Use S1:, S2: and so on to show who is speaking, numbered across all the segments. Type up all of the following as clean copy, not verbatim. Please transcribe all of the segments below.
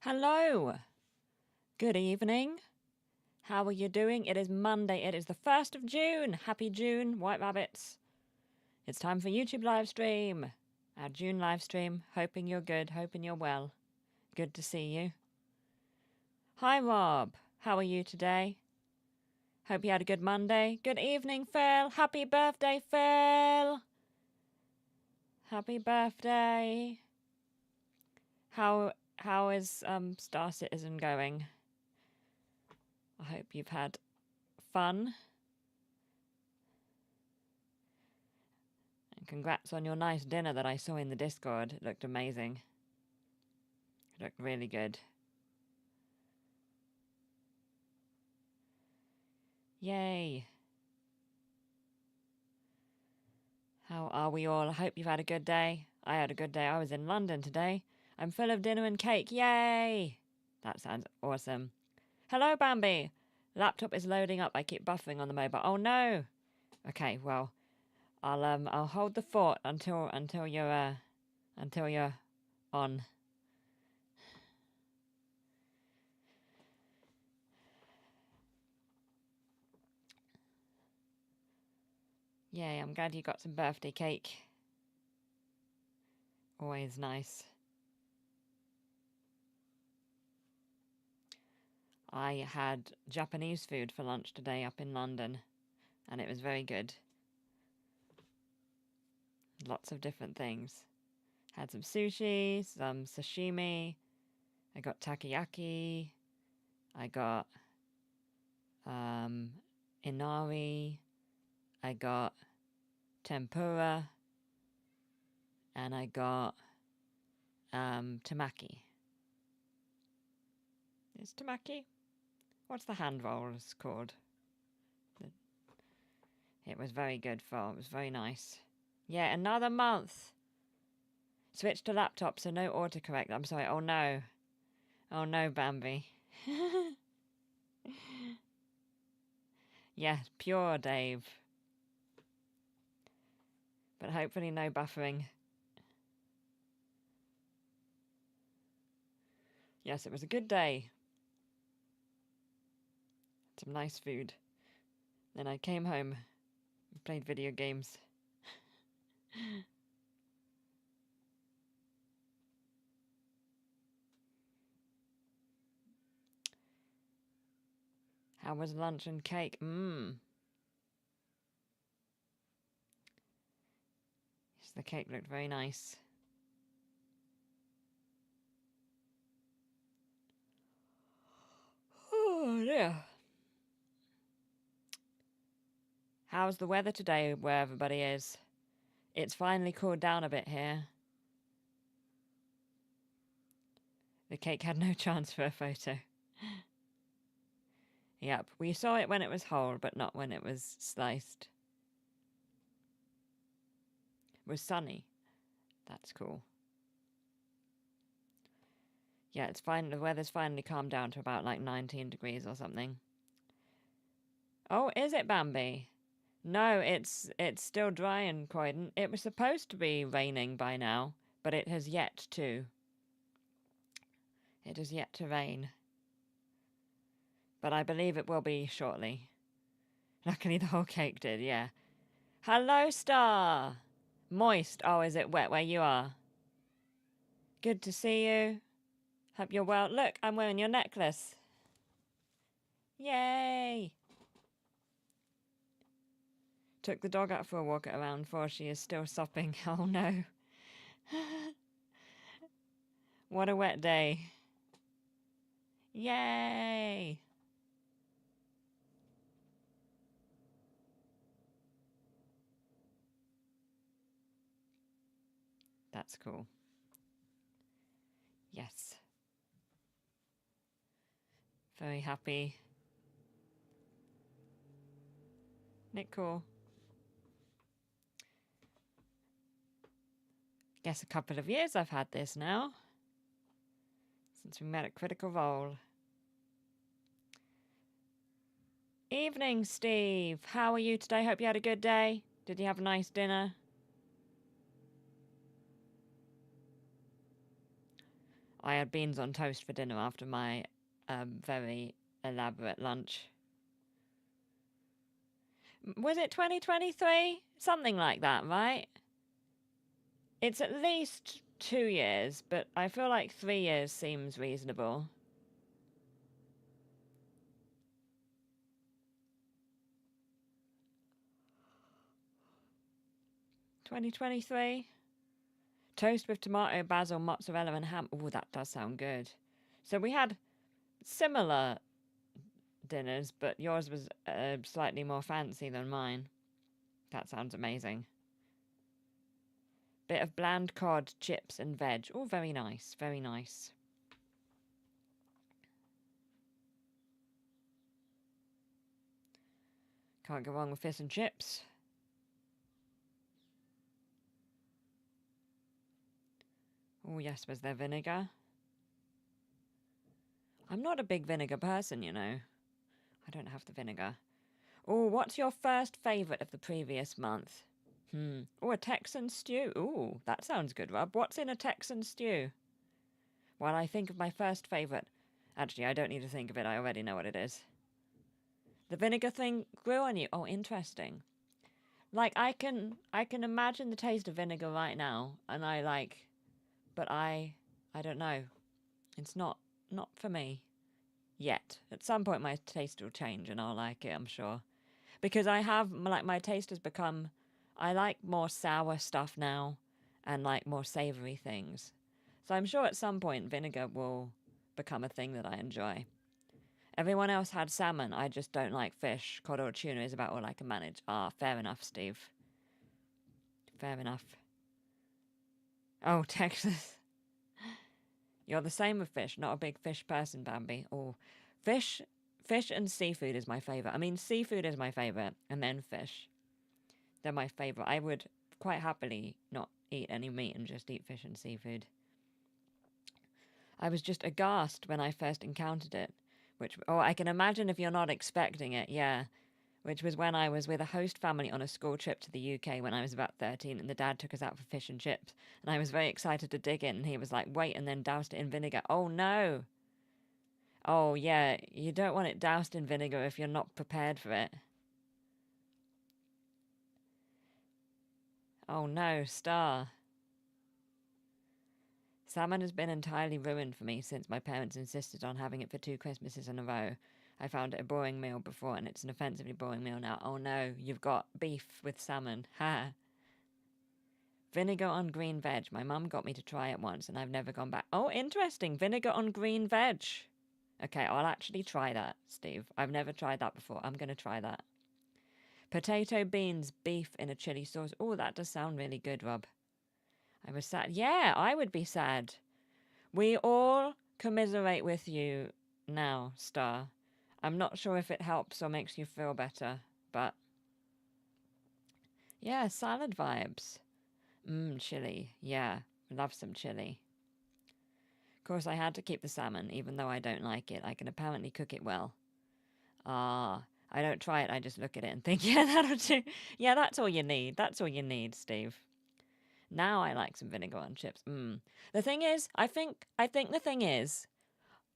S1: Hello. Good evening. How are you doing? It is Monday. It is the 1st of June. Happy June, White Rabbits. It's time for YouTube live stream. Our June live stream. Hoping you're good. Hoping you're well. Good to see you. Hi, Rob. How are you today? Hope you had a good Monday. Good evening, Phil. Happy birthday, Phil. Happy birthday. How is Star Citizen going? I hope you've had fun. And congrats on your nice dinner that I saw in the Discord. It looked amazing. It looked really good. Yay. How are we all? I hope you've had a good day. I had a good day. I was in London today. I'm full of dinner and cake. Yay! That sounds awesome. Hello, Bambi. Laptop is loading up. I keep buffering on the mobile. Oh no. Okay, well, I'll hold the fort until you're on. Yay, I'm glad you got some birthday cake. Always nice. I had Japanese food for lunch today up in London, and it was very good. Lots of different things. Had some sushi, some sashimi, I got takoyaki, I got inari, I got tempura, and I got tamaki. Is tamaki? What's the hand rolls called? It was very good, Phil. It was very nice. Yeah, another month. Switch to laptop, so no autocorrect. I'm sorry. Oh no. Oh no, Bambi. Yeah, pure Dave. But hopefully no buffering. Yes, it was a good day. Some nice food. Then I came home and played video games. How was lunch and cake? Yes, the cake looked very nice. Oh dear. How's the weather today where everybody is? It's finally cooled down a bit here. The cake had no chance for a photo. Yep, we saw it when it was whole, but not when it was sliced. It was sunny. That's cool. Yeah, it's fine. The weather's finally calmed down to about like 19 degrees or something. Oh, is it, Bambi? No, it's still dry in Croydon. It was supposed to be raining by now, but it has yet to. It has yet to rain. But I believe it will be shortly. Luckily the whole cake did, yeah. Hello, Star! Moist. Oh, is it wet where you are? Good to see you. Hope you're well. Look, I'm wearing your necklace. Yay! Took the dog out for a walk at around 4. She is still sopping. Oh no. What a wet day. Yay! That's cool. Yes. Very happy. Isn't it cool? Guess a couple of years I've had this now. Since we met at Critical Role. Evening, Steve. How are you today? Hope you had a good day. Did you have a nice dinner? I had beans on toast for dinner after my very elaborate lunch. Was it 2023? Something like that, right? It's at least 2 years, but I feel like 3 years seems reasonable. $2023. Toast with tomato, basil, mozzarella, and ham. Oh, that does sound good. So we had similar dinners, but yours was slightly more fancy than mine. That sounds amazing. Bit of bland cod, chips, and veg. Oh, very nice, very nice. Can't go wrong with fish and chips. Oh, yes, was there vinegar? I'm not a big vinegar person, you know. I don't have the vinegar. Oh, what's your first favourite of the previous month? Oh, a Texan stew. Ooh, that sounds good, Rob. What's in a Texan stew? While I think of my first favourite. Actually, I don't need to think of it. I already know what it is. The vinegar thing grew on you. Oh, interesting. Like, I can imagine the taste of vinegar right now, and but I don't know. It's not for me yet. At some point, my taste will change, and I'll like it, I'm sure. Because my taste has become, I like more sour stuff now and like more savory things. So I'm sure at some point vinegar will become a thing that I enjoy. Everyone else had salmon. I just don't like fish. Cod or tuna is about all I can manage. Ah, fair enough, Steve. Fair enough. Oh, Texas. You're the same with fish. Not a big fish person, Bambi. Oh, fish and seafood is my favourite. I mean, seafood is my favourite, and then fish. They're my favourite. I would quite happily not eat any meat and just eat fish and seafood. I was just aghast when I first encountered it, I can imagine if you're not expecting it, yeah. Which was when I was with a host family on a school trip to the UK when I was about 13, and the dad took us out for fish and chips. And I was very excited to dig in, and he was like, wait, and then doused it in vinegar. Oh, no. Oh, yeah, you don't want it doused in vinegar if you're not prepared for it. Oh, no, Star. Salmon has been entirely ruined for me since my parents insisted on having it for 2 Christmases in a row. I found it a boring meal before, and it's an offensively boring meal now. Oh no, you've got beef with salmon. Ha! Vinegar on green veg. My mum got me to try it once, and I've never gone back. Oh, interesting. Vinegar on green veg. Okay, I'll actually try that, Steve. I've never tried that before. I'm going to try that. Potato, beans, beef in a chili sauce. Oh, that does sound really good, Rob. I was sad. Yeah, I would be sad. We all commiserate with you now, Star. I'm not sure if it helps or makes you feel better, but yeah, salad vibes. Chili. Yeah, love some chili. Of course, I had to keep the salmon, even though I don't like it. I can apparently cook it well. Ah, I don't try it. I just look at it and think, yeah, that'll do. Yeah, that's all you need. That's all you need, Steve. Now I like some vinegar on chips. The thing is, I think the thing is,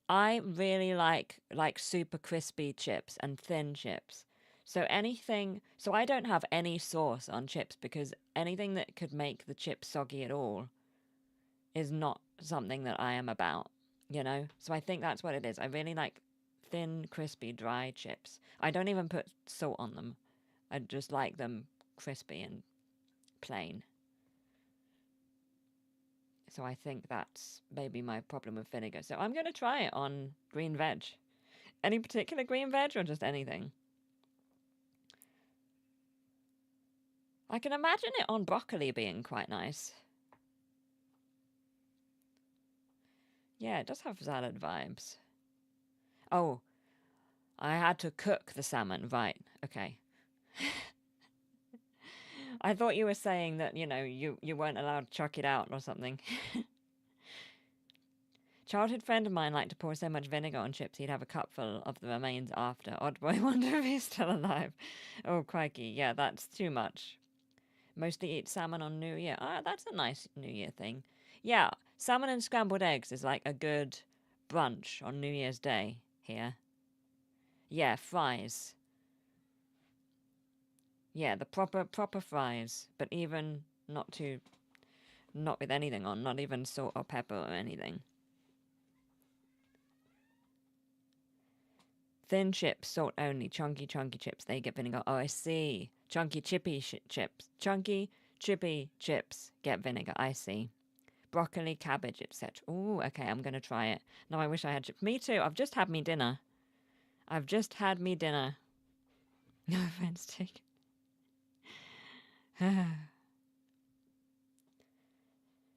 S1: I really like super crispy chips and thin chips. So I don't have any sauce on chips because anything that could make the chips soggy at all is not something that I am about, you know? So I think that's what it is. I really like thin, crispy, dry chips. I don't even put salt on them. I just like them crispy and plain. So I think that's maybe my problem with vinegar. So I'm going to try it on green veg. Any particular green veg or just anything? I can imagine it on broccoli being quite nice. Yeah, it does have salad vibes. Oh, I had to cook the salmon. Right, okay. I thought you were saying that, you weren't allowed to chuck it out or something. Childhood friend of mine liked to pour so much vinegar on chips he'd have a cupful of the remains after. Odd boy, wonder if he's still alive. Oh, crikey, yeah, that's too much. Mostly eat salmon on New Year. Ah, that's a nice New Year thing. Yeah, Salmon and scrambled eggs is like a good brunch on New Year's Day here. Yeah, fries. Yeah, the proper fries, but even not with anything on, not even salt or pepper or anything. Thin chips, salt only, chunky chips, they get vinegar. Oh, I see. Chunky chippy chips. Chunky chippy chips get vinegar, I see. Broccoli, cabbage, etc. Ooh, okay, I'm going to try it. No, I wish I had chips. Me too, I've just had me dinner. No offense, Tick.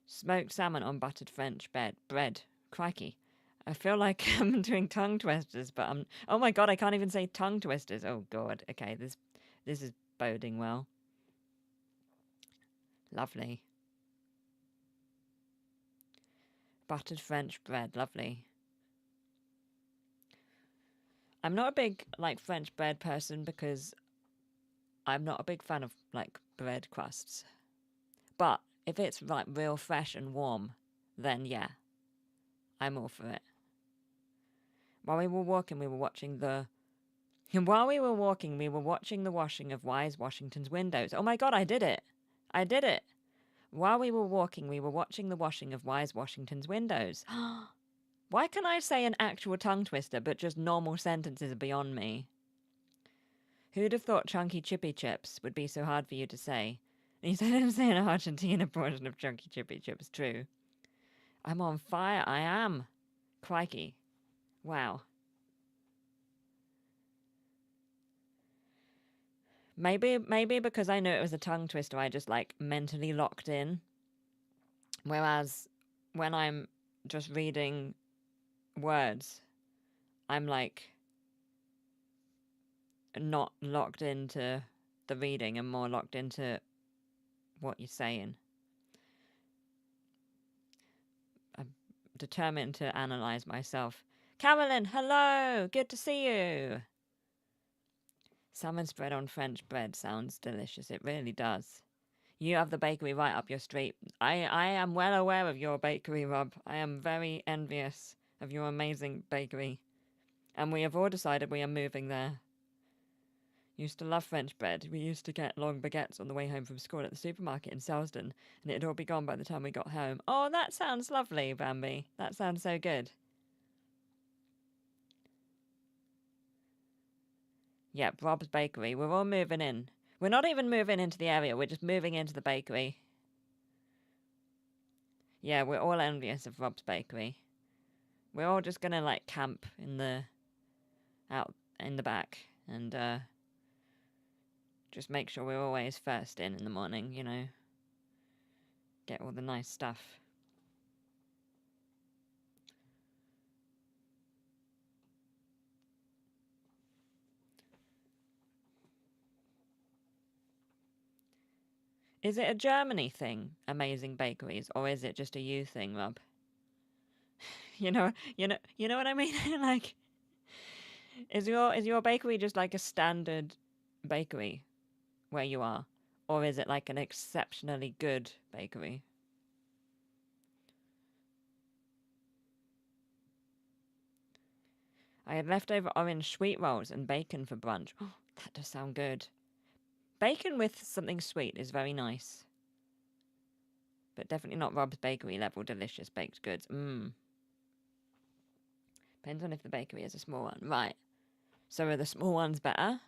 S1: Smoked salmon on buttered French bread. Crikey. I feel like I'm doing tongue twisters, but I'm... Oh my god, I can't even say tongue twisters. Oh god. Okay, this is boding well. Lovely. Buttered French bread. Lovely. I'm not a big, like, French bread person because I'm not a big fan of, like, bread crusts. But if it's, like, real fresh and warm, then yeah, I'm all for it. While we were walking, we were watching the washing of Wise Washington's windows. Oh my god, I did it! While we were walking, we were watching the washing of Wise Washington's windows. Why can I say an actual tongue twister, but just normal sentences are beyond me? Who'd have thought chunky chippy chips would be so hard for you to say? At least I didn't say an Argentina portion of chunky chippy chips, true. I'm on fire, I am. Crikey. Wow. Maybe because I knew it was a tongue twister, I just, like, mentally locked in. Whereas when I'm just reading words, I'm, like, not locked into the reading and more locked into what you're saying. I'm determined to analyze myself. Carolyn, hello! Good to see you! Salmon spread on French bread sounds delicious. It really does. You have the bakery right up your street. I am well aware of your bakery, Rob. I am very envious of your amazing bakery. And we have all decided we are moving there. Used to love French bread. We used to get long baguettes on the way home from school at the supermarket in Selsdon, and it'd all be gone by the time we got home. Oh, that sounds lovely, Bambi. That sounds so good. Yep, Rob's Bakery. We're all moving in. We're not even moving into the area, we're just moving into the bakery. Yeah, we're all envious of Rob's Bakery. We're all just gonna, like, camp out in the back and just make sure we're always first in the morning, you know. Get all the nice stuff. Is it a Germany thing, amazing bakeries, or is it just a you thing, Rob? You know what I mean? Like, is your bakery just like a standard bakery where you are, or is it like an exceptionally good bakery? I had leftover orange sweet rolls and bacon for brunch. Oh, that does sound good. Bacon with something sweet is very nice. But definitely not Rob's Bakery level delicious baked goods. Depends on if the bakery is a small one. Right. So are the small ones better?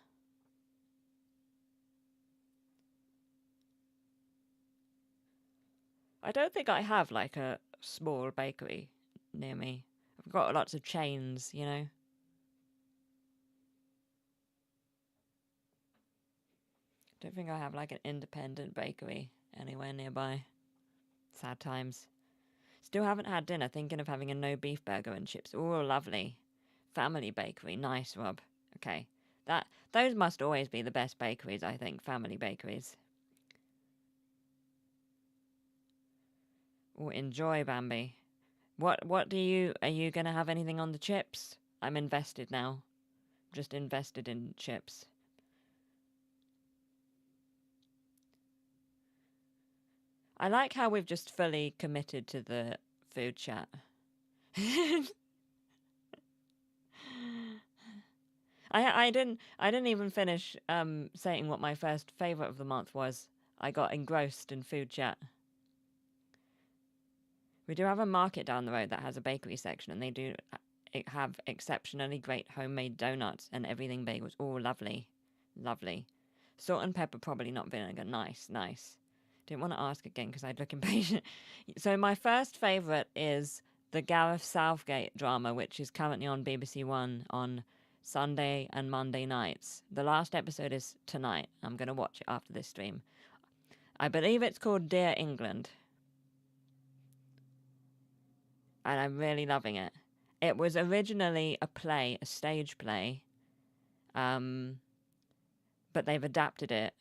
S1: I don't think I have, like, a small bakery near me. I've got lots of chains, you know. Don't think I have, like, an independent bakery anywhere nearby. Sad times. Still haven't had dinner, thinking of having a no beef burger and chips. Oh, lovely. Family bakery. Nice, Rob. Okay. Those must always be the best bakeries, I think. Family bakeries. Oh, enjoy, Bambi. What are you gonna have anything on the chips? I'm invested now. Just invested in chips. I like how we've just fully committed to the food chat. I didn't even finish saying what my first favorite of the month was. I got engrossed in food chat. We do have a market down the road that has a bakery section, and they do have exceptionally great homemade donuts and everything bagels. Oh, lovely, lovely. Salt and pepper, probably not vinegar. Nice, nice. Didn't want to ask again because I'd look impatient. So my first favourite is the Gareth Southgate drama, which is currently on BBC One on Sunday and Monday nights. The last episode is tonight. I'm going to watch it after this stream. I believe it's called Dear England. And I'm really loving it. It was originally a play, a stage play, but they've adapted it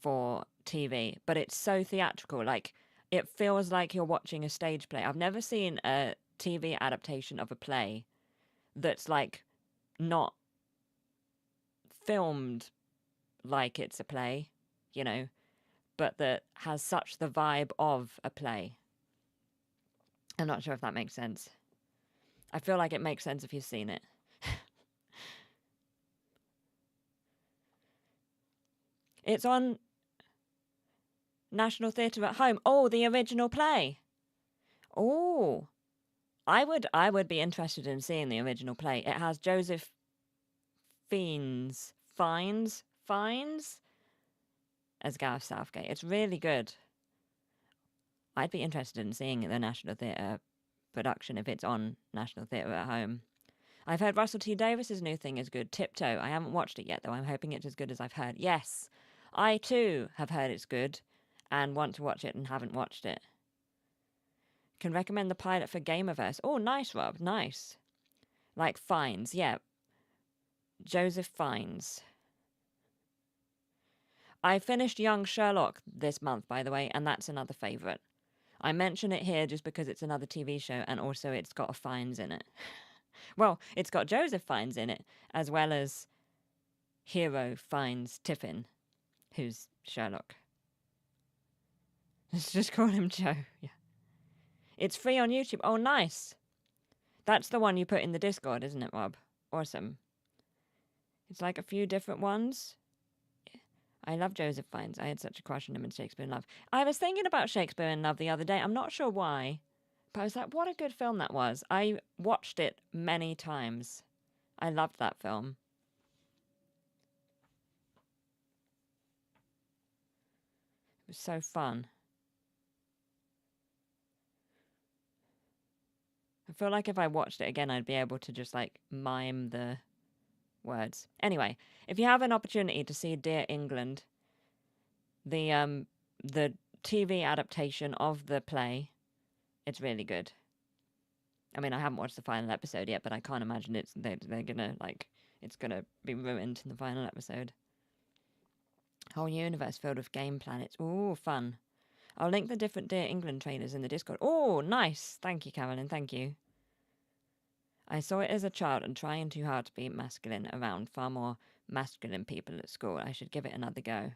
S1: for TV. But it's so theatrical, like it feels like you're watching a stage play. I've never seen a TV adaptation of a play that's like not filmed like it's a play, you know, but that has such the vibe of a play. I'm not sure if that makes sense. I feel like it makes sense if you've seen it. It's on National Theatre at Home. Oh, the original play. Oh, I would be interested in seeing the original play. It has Joseph Fiennes as Gareth Southgate. It's really good. I'd be interested in seeing the National Theatre production if it's on National Theatre at Home. I've heard Russell T Davis's new thing is good, Tiptoe. I haven't watched it yet, though. I'm hoping it's as good as I've heard. Yes, I too have heard it's good and want to watch it and haven't watched it. Can recommend the pilot for Gamerverse. Oh, nice, Rob. Nice. Like Fiennes, yeah. Joseph Fiennes. I finished Young Sherlock this month, by the way, and that's another favourite. I mention it here just because it's another TV show, and also it's got a Fiennes in it. Well, it's got Joseph Fiennes in it, as well as Hero Fiennes Tiffin, who's Sherlock. Let's just call him Joe. Yeah. It's free on YouTube. Oh, nice. That's the one you put in the Discord, isn't it, Rob? Awesome. It's like a few different ones. I love Joseph Fiennes. I had such a crush on him in Shakespeare in Love. I was thinking about Shakespeare in Love the other day. I'm not sure why, but I was like, what a good film that was. I watched it many times. I loved that film. It was so fun. I feel like if I watched it again, I'd be able to just like mime the words. Anyway, if you have an opportunity to see Dear England, the TV adaptation of the play, it's really good. I mean, I haven't watched the final episode yet, but I can't imagine they're gonna it's gonna be ruined in the final episode. Whole universe filled with game planets. Ooh, fun. I'll link the different Dear England trailers in the Discord. Oh, nice. Thank you, Carolyn. Thank you. I saw it as a child and trying too hard to be masculine around far more masculine people at school. I should give it another go.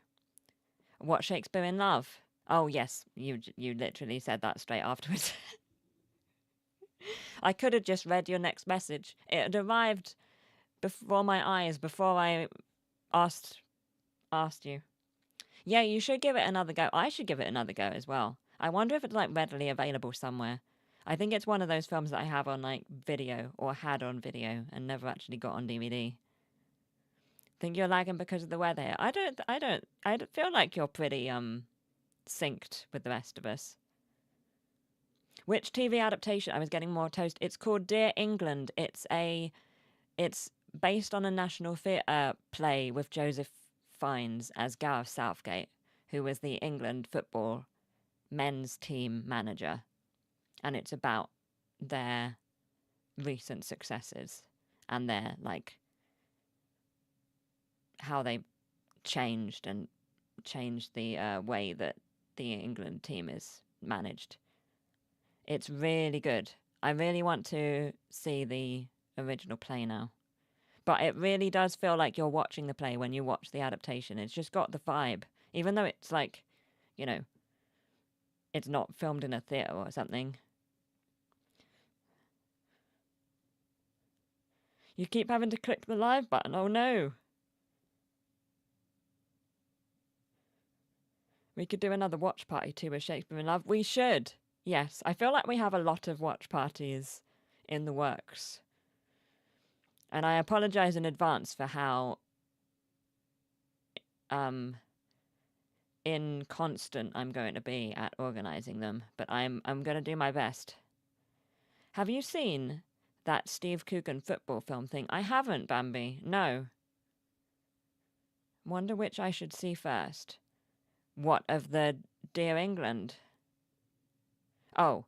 S1: What, Shakespeare in Love? Oh, yes. You literally said that straight afterwards. I could have just read your next message. It had arrived before my eyes, before I asked you. Yeah, you should give it another go. I should give it another go as well. I wonder if it's like readily available somewhere. I think it's one of those films that I have on like video or had on video and never actually got on DVD. Think you're lagging because of the weather? I don't feel like you're pretty synced with the rest of us. Which TV adaptation? I was getting more toast. It's called Dear England. It's based on a National Theatre play with Joseph Fiennes as Gareth Southgate, who was the England football men's team manager. And it's about their recent successes and their, like, how they changed the way that the England team is managed. It's really good. I really want to see the original play now. But it really does feel like you're watching the play when you watch the adaptation. It's just got the vibe. Even though it's like, you know, it's not filmed in a theatre or something. You keep having to click the live button. Oh no. We could do another watch party too with Shakespeare in Love. We should. Yes, I feel like we have a lot of watch parties in the works. And I apologize in advance for how inconstant I'm going to be at organizing them, but I'm going to do my best. Have you seen that Steve Coogan football film thing? I haven't, Bambi. No. Wonder which I should see first. What of the Dear England? Oh,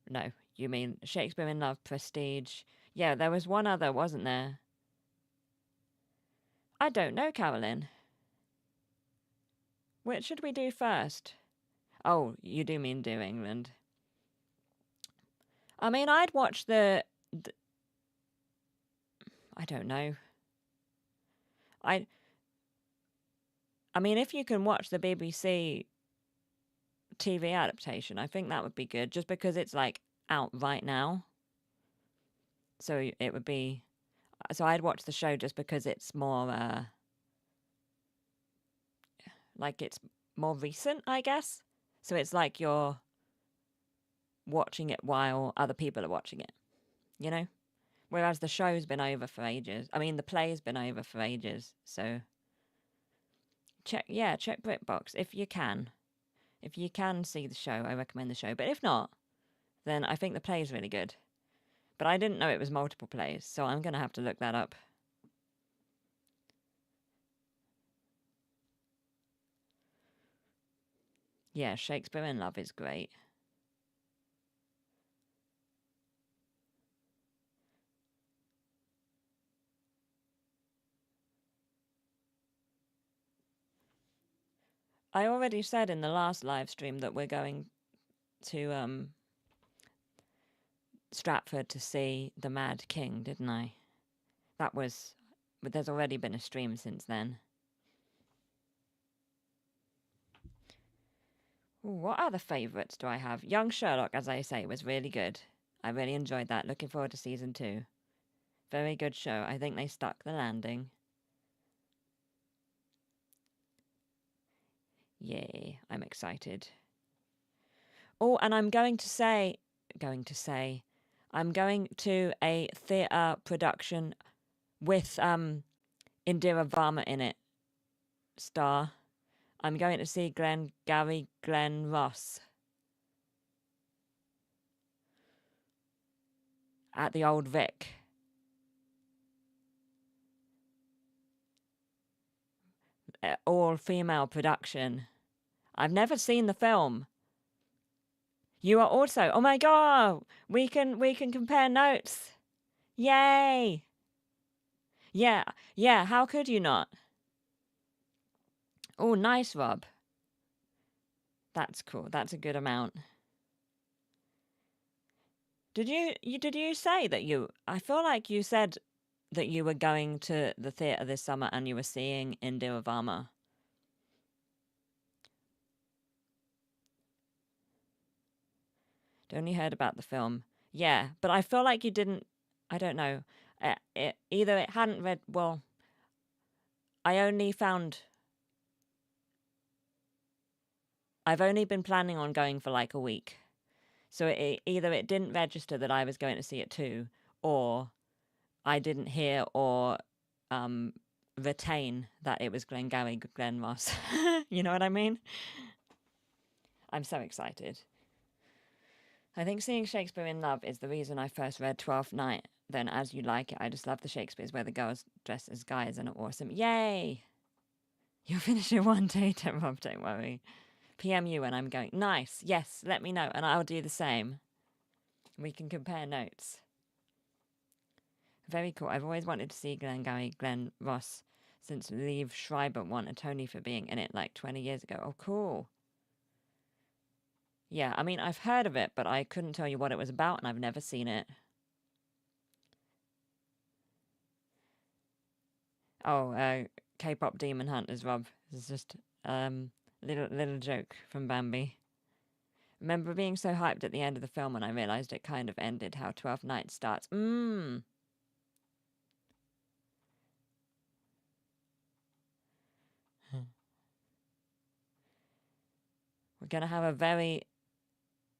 S1: no. You mean Shakespeare in Love, Prestige? Yeah, there was one other, wasn't there? I don't know, Carolyn. Which should we do first? Oh, you do mean Dear England. I mean, I'd watch the I don't know. I mean, if you can watch the BBC TV adaptation, I think that would be good, just because it's like out right now. So it would be. So I'd watch the show just because it's more like it's more recent, I guess. So it's like you're watching it while other people are watching it, you know? Whereas the show's been over for ages. I mean, the play's been over for ages. So check BritBox if you can. If you can see the show, I recommend the show. But if not, then I think the play is really good. But I didn't know it was multiple plays, so I'm going to have to look that up. Yeah, Shakespeare in Love is great. I already said in the last live stream that we're going to Stratford to see The Mad King, didn't I? That was... But there's already been a stream since then. Ooh, what other favourites do I have? Young Sherlock, as I say, was really good. I really enjoyed that. Looking forward to season 2. Very good show. I think they stuck the landing. Yay, I'm excited. Oh, and I'm going to a theatre production with Indira Varma in it. Star. I'm going to see Glenn Ross at the Old Vic. All-female production. I've never seen the film. You are also. Oh my god! We can compare notes. Yay! Yeah. How could you not? Oh, nice, Rob. That's cool. That's a good amount. Did you say that you? I feel like you said that you were going to the theatre this summer and you were seeing Indira Varma. Only heard about the film. Yeah, but I feel like you didn't. I don't know. Either it hadn't read. Well, I only found. I've only been planning on going for like a week, so either it didn't register that I was going to see it too, or I didn't hear or retain that it was Glengarry Glen Ross. You know what I mean? I'm so excited. I think seeing Shakespeare in Love is the reason I first read Twelfth Night. Then As You Like It, I just love the Shakespeares where the girls dress as guys and are awesome. Yay! You'll finish it one day, Rob, don't worry. PM you when I'm going. Nice, yes, let me know, and I'll do the same. We can compare notes. Very cool. I've always wanted to see Glen Ross since Liev Schreiber won a Tony for being in it like 20 years ago. Oh, cool. Yeah, I mean, I've heard of it, but I couldn't tell you what it was about, and I've never seen it. Oh, K-pop Demon Hunters, Rob. This is just little joke from Bambi. Remember being so hyped at the end of the film when I realised it kind of ended how 12th Night starts. going to have a very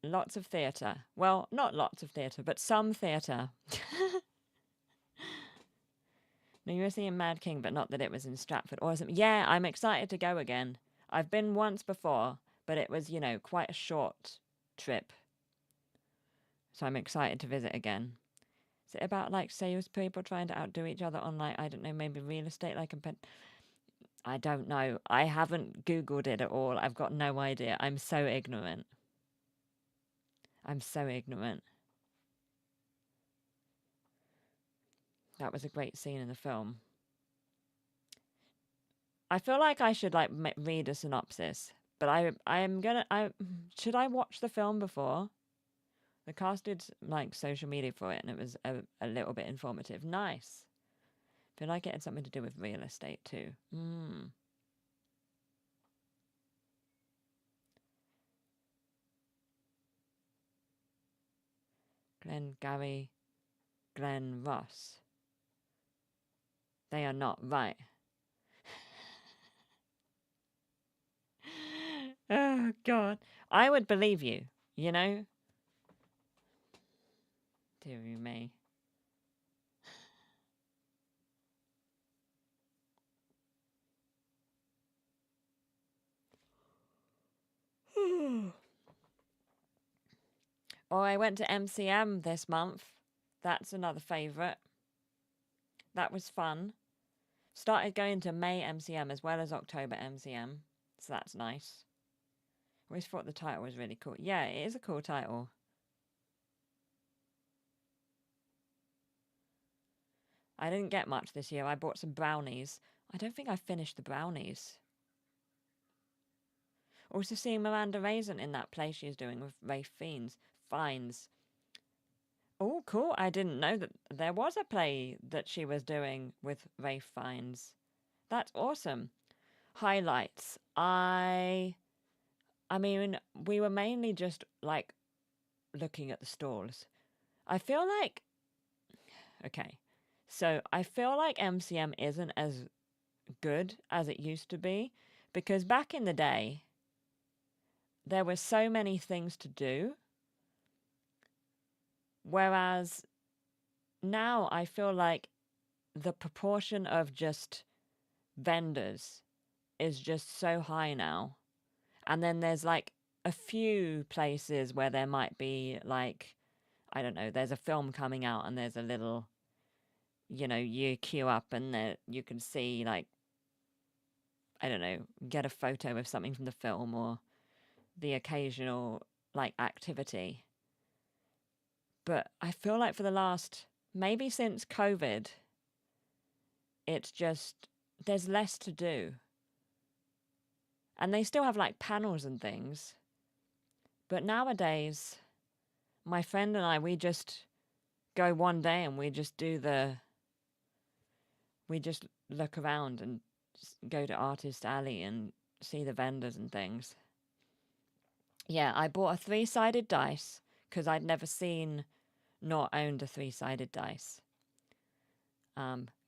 S1: lots of theatre. Well, not lots of theatre, but some theatre. No, you were seeing Mad King, but not that it was in Stratford. Awesome. Yeah, I'm excited to go again. I've been once before, but it was, quite a short trip. So I'm excited to visit again. Is it about, like, salespeople trying to outdo each other on, like, I don't know, maybe real estate, like, I don't know. I haven't Googled it at all. I've got no idea. I'm so ignorant. I'm so ignorant. That was a great scene in the film. I feel like I should like read a synopsis, but should I watch the film before? The cast did like social media for it, and it was a little bit informative. Nice. Feel like it had something to do with real estate too. Glengarry, Glen Ross. They are not right. Oh God, I would believe you. You know. Deary me. Or I went to MCM this month. That's another favourite. That was fun. Started going to May MCM as well as October MCM. So that's nice. I always thought the title was really cool. Yeah, it is a cool title. I didn't get much this year. I bought some brownies. I don't think I finished the brownies. Also seeing Miranda Raisin in that play she's doing with Rafe Fiennes. Oh, cool. I didn't know that there was a play that she was doing with Rafe Fiennes. That's awesome. Highlights. I mean, we were mainly just like looking at the stalls. I feel like so I feel like MCM isn't as good as it used to be because back in the day there were so many things to do, whereas now I feel like the proportion of just vendors is just so high now. And then there's like a few places where there might be like, I don't know, there's a film coming out and there's a little, you queue up and there you can see like, I don't know, get a photo of something from the film or the occasional like activity. But I feel like for the last, maybe since COVID, it's just, there's less to do. And they still have like panels and things. But nowadays, my friend and I, we just go one day and we just look around and go to Artist Alley and see the vendors and things. Yeah, I bought a 3-sided dice because I'd never seen nor owned a 3-sided dice.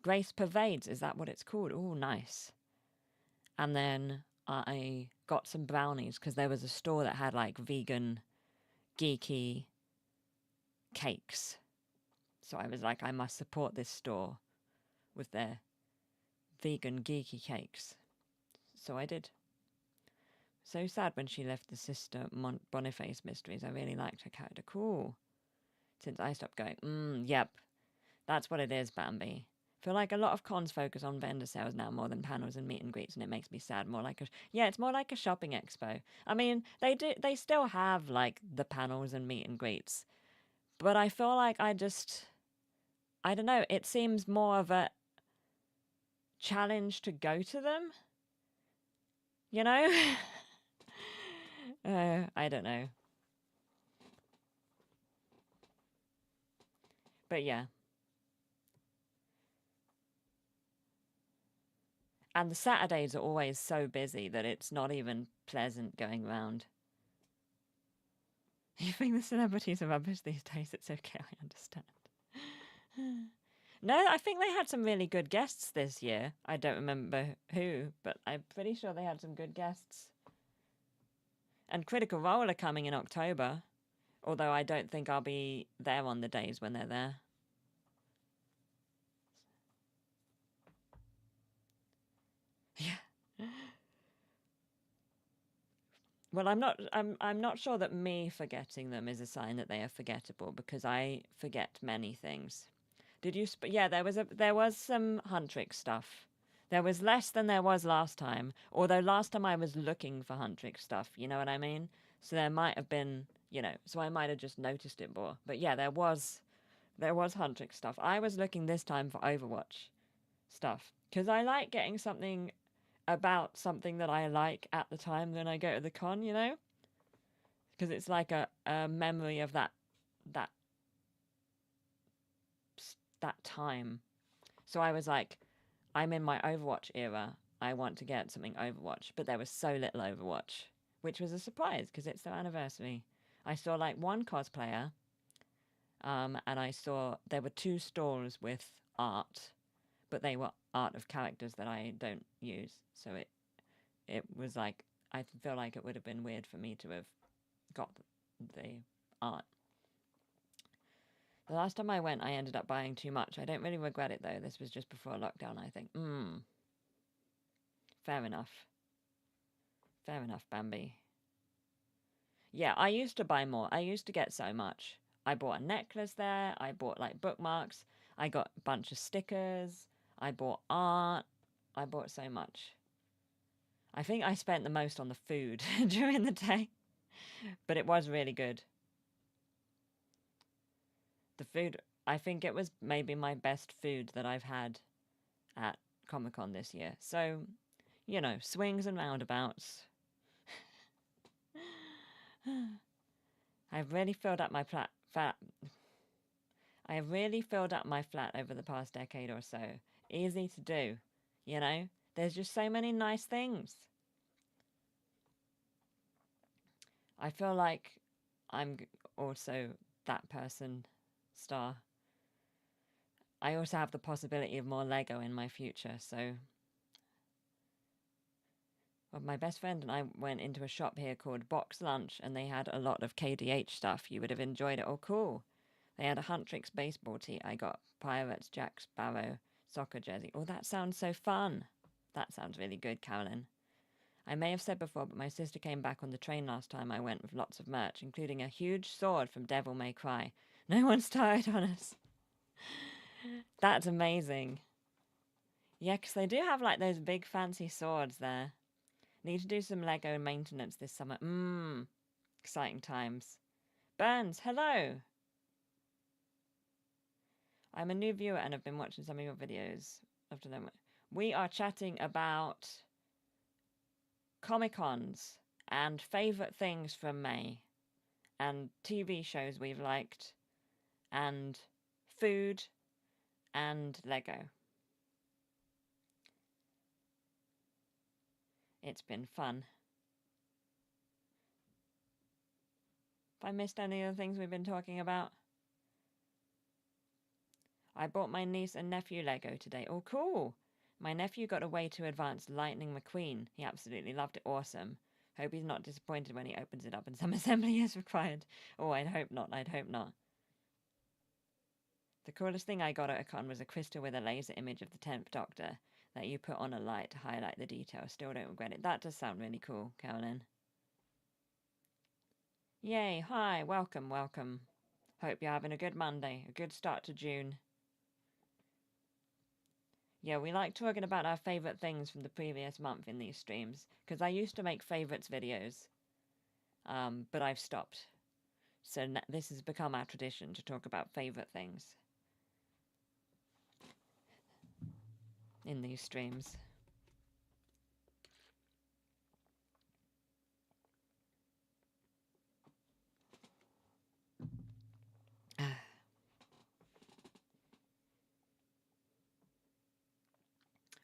S1: Grace Pervades, is that what it's called? Oh, nice. And then I got some brownies because there was a store that had like vegan, geeky cakes. So I was like, I must support this store with their vegan, geeky cakes. So I did. So sad when she left the Sister Boniface Mysteries. I really liked her character. Cool. Since I stopped going, yep. That's what it is, Bambi. I feel like a lot of cons focus on vendor sales now more than panels and meet and greets, and it makes me sad. It's more like a shopping expo. I mean, they still have like the panels and meet and greets, but I feel like I don't know. It seems more of a challenge to go to them. You know? I don't know. But yeah. And the Saturdays are always so busy that it's not even pleasant going round. You think the celebrities are rubbish these days? It's okay, I understand. No, I think they had some really good guests this year. I don't remember who, but I'm pretty sure they had some good guests. And Critical Role are coming in October, although I don't think I'll be there on the days when they're there. Yeah. Well, I'm not sure that me forgetting them is a sign that they are forgettable, because I forget many things. Did you? Yeah, there was some Huntrix stuff. There was less than there was last time. Although last time I was looking for Huntrix stuff. You know what I mean? So there might have been, so I might have just noticed it more. But yeah, there was Huntrix stuff. I was looking this time for Overwatch stuff, because I like getting something about something that I like at the time when I go to the con. Because it's like a memory of that that time. So I was like, I'm in my Overwatch era. I want to get something Overwatch. But there was so little Overwatch, which was a surprise because it's their anniversary. I saw like one cosplayer, and I saw there were 2 stalls with art, but they were art of characters that I don't use. So it was like, I feel like it would have been weird for me to have got the art. The last time I went, I ended up buying too much. I don't really regret it, though. This was just before lockdown, I think. Fair enough. Fair enough, Bambi. Yeah, I used to buy more. I used to get so much. I bought a necklace there. I bought, like, bookmarks. I got a bunch of stickers. I bought art. I bought so much. I think I spent the most on the food during the day. But it was really good. The food, I think it was maybe my best food that I've had at Comic-Con this year. So, swings and roundabouts. I've really filled up my flat. I have really filled up my flat over the past decade or so. Easy to do, There's just so many nice things. I feel like I'm also that person, Star. I also have the possibility of more Lego in my future, so... Well, my best friend and I went into a shop here called Box Lunch, and they had a lot of KDH stuff. You would have enjoyed it. Oh, cool. They had a Huntrix baseball tee. I got Pirates, Jack Sparrow, soccer jersey. Oh, that sounds so fun. That sounds really good, Carolyn. I may have said before, but my sister came back on the train last time I went with lots of merch, including a huge sword from Devil May Cry. No one's tired on us. That's amazing. Yeah, because they do have, like, those big fancy swords there. Need to do some Lego maintenance this summer. Exciting times. Burns, hello! I'm a new viewer and have been watching some of your videos. After them, we are chatting about Comic-Cons and favourite things from May, and TV shows we've liked, and food, and Lego. It's been fun. If I missed any of the things we've been talking about. I bought my niece and nephew Lego today. Oh, cool! My nephew got a way to advance Lightning McQueen. He absolutely loved it. Awesome. Hope he's not disappointed when he opens it up and some assembly is required. Oh, I'd hope not. I'd hope not. The coolest thing I got at a con was a crystal with a laser image of the 10th Doctor that you put on a light to highlight the details. Still don't regret it. That does sound really cool, Carolyn. Yay, hi, welcome, welcome. Hope you're having a good Monday, a good start to June. Yeah, we like talking about our favourite things from the previous month in these streams, because I used to make favourites videos, but I've stopped. So this has become our tradition to talk about favourite things in these streams.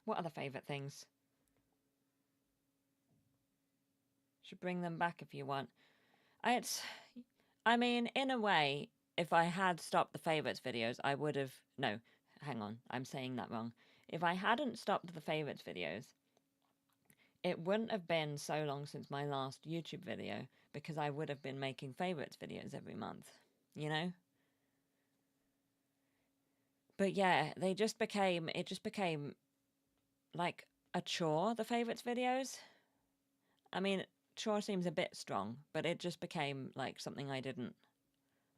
S1: What other favourite things? Should bring them back if you want. I mean, in a way, if I had stopped the favourites videos, I would have... No, hang on, I'm saying that wrong. If I hadn't stopped the favourites videos, it wouldn't have been so long since my last YouTube video because I would have been making favorites videos every month, you know? But yeah, it just became like a chore, the favorites videos. I mean, chore seems a bit strong, but it just became like something I didn't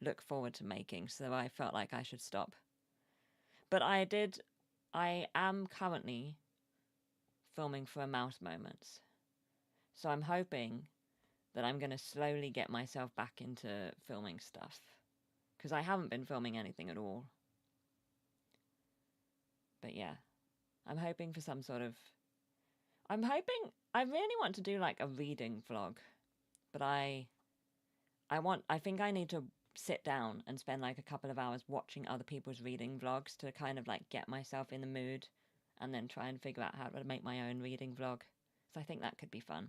S1: look forward to making, so I felt like I should stop. But I am currently filming for a mouse moments. So I'm hoping that I'm going to slowly get myself back into filming stuff. Because I haven't been filming anything at all. But yeah, I'm hoping for some sort of... I really want to do like a reading vlog. But I think I need to sit down and spend like a couple of hours watching other people's reading vlogs to kind of like get myself in the mood and then try and figure out how to make my own reading vlog. So I think that could be fun.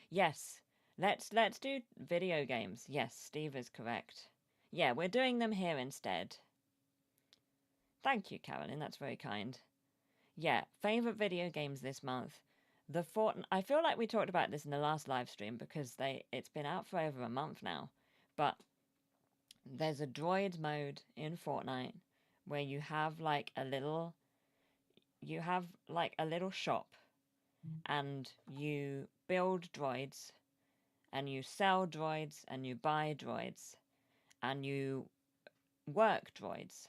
S1: Yes, let's do video games. Yes, Steve is correct. Yeah, we're doing them here instead. Thank you, Carolyn. That's very kind. Yeah, favorite video games this month. The Fortnite. I feel like we talked about this in the last live stream because it's been out for over a month now. But there's a droid mode in Fortnite where you have like a little shop and you build droids and you sell droids and you buy droids and you work droids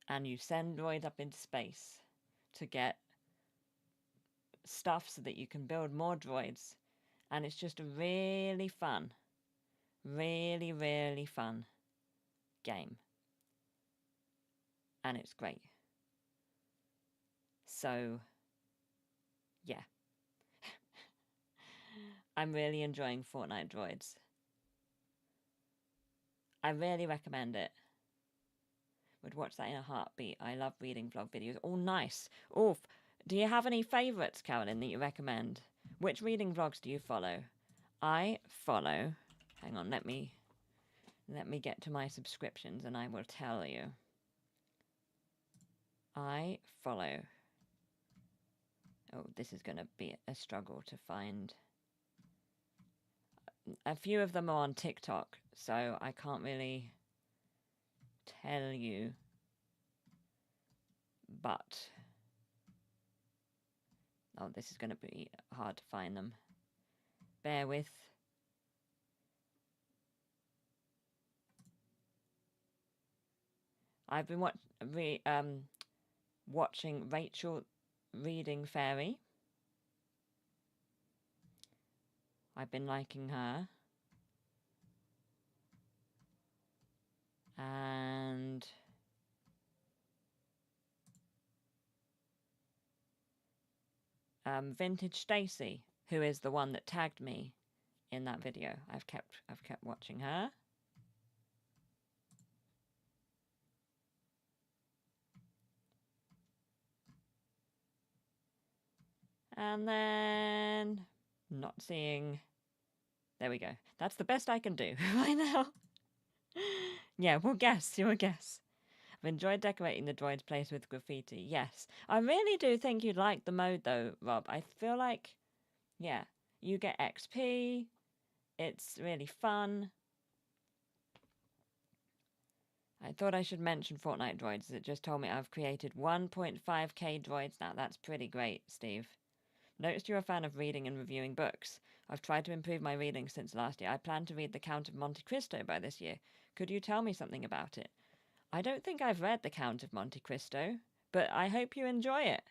S1: and you send droids up into space to get stuff so that you can build more droids. And it's just a really fun, really, really fun game. And it's great. So, yeah. I'm really enjoying Fortnite Droids. I really recommend it. Would watch that in a heartbeat. I love reading vlog videos. Oh, nice. Oof. Do you have any favourites, Carolyn, that you recommend? Which reading vlogs do you follow? I follow... Hang on, let me get to my subscriptions and I will tell you. I follow... Oh, this is going to be a struggle to find. A few of them are on TikTok, so I can't really tell you. But... Oh, this is going to be hard to find them. Bear with. I've been watching Rachel Reading Fairy. I've been liking her. And... Vintage Stacy, who is the one that tagged me in that video. I've kept watching her. And then not seeing. There we go. That's the best I can do right now. Yeah, we'll guess. You'll guess. I've enjoyed decorating the droid's place with graffiti. Yes. I really do think you'd like the mode though, Rob. I feel like, yeah, you get XP. It's really fun. I thought I should mention Fortnite droids. It just told me I've created 1.5k droids now. That's pretty great, Steve. Noticed you're a fan of reading and reviewing books. I've tried to improve my reading since last year. I plan to read The Count of Monte Cristo by this year. Could you tell me something about it? I don't think I've read The Count of Monte Cristo, but I hope you enjoy it.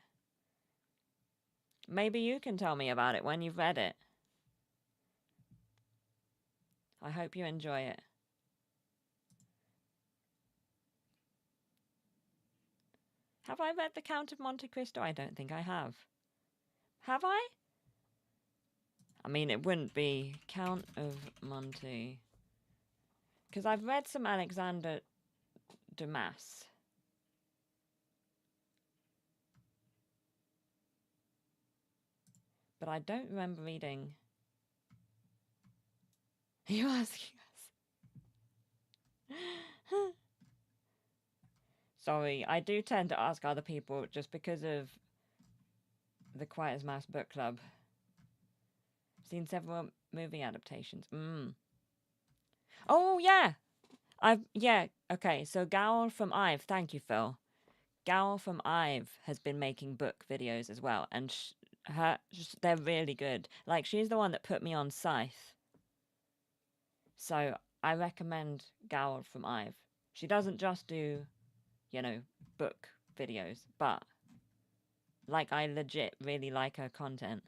S1: Maybe you can tell me about it when you've read it. I hope you enjoy it. Have I read The Count of Monte Cristo? I don't think I have. Have I? I mean, it wouldn't be Count of Monte. Because I've read some Alexander Dumas. But I don't remember reading. Are you asking us? Sorry, I do tend to ask other people just because of the Quiet as Mouse book club. Seen several movie adaptations. Oh yeah, okay. So Gowl from Ive, thank you, Phil. Gowl from Ive has been making book videos as well, and they're really good. Like, she's the one that put me on Scythe, so I recommend Gowl from Ive. She doesn't just do, book videos, but like, I legit really like her content.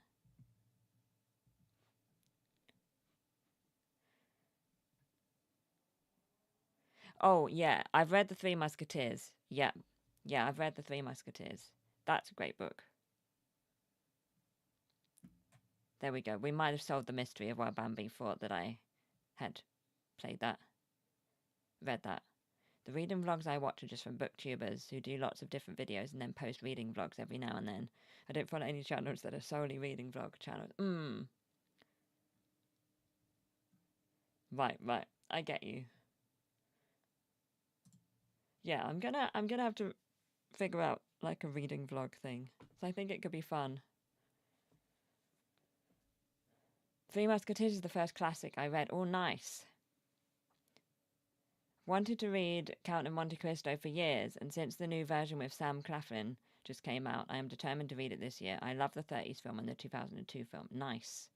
S1: Oh yeah, I've read The Three Musketeers. Yeah, I've read The Three Musketeers. That's a great book. There we go. We might have solved the mystery of why Bambi thought that I had played that, read that. The reading vlogs I watch are just from booktubers who do lots of different videos and then post reading vlogs every now and then. I don't follow any channels that are solely reading vlog channels. Right. I get you. Yeah, I'm gonna have to figure out like a reading vlog thing. So I think it could be fun. Three Musketeers is the first classic I read. Oh, nice. Wanted to read Count of Monte Cristo for years, and since the new version with Sam Claflin just came out, I am determined to read it this year. I love the 30s film and the 2002 film. Nice.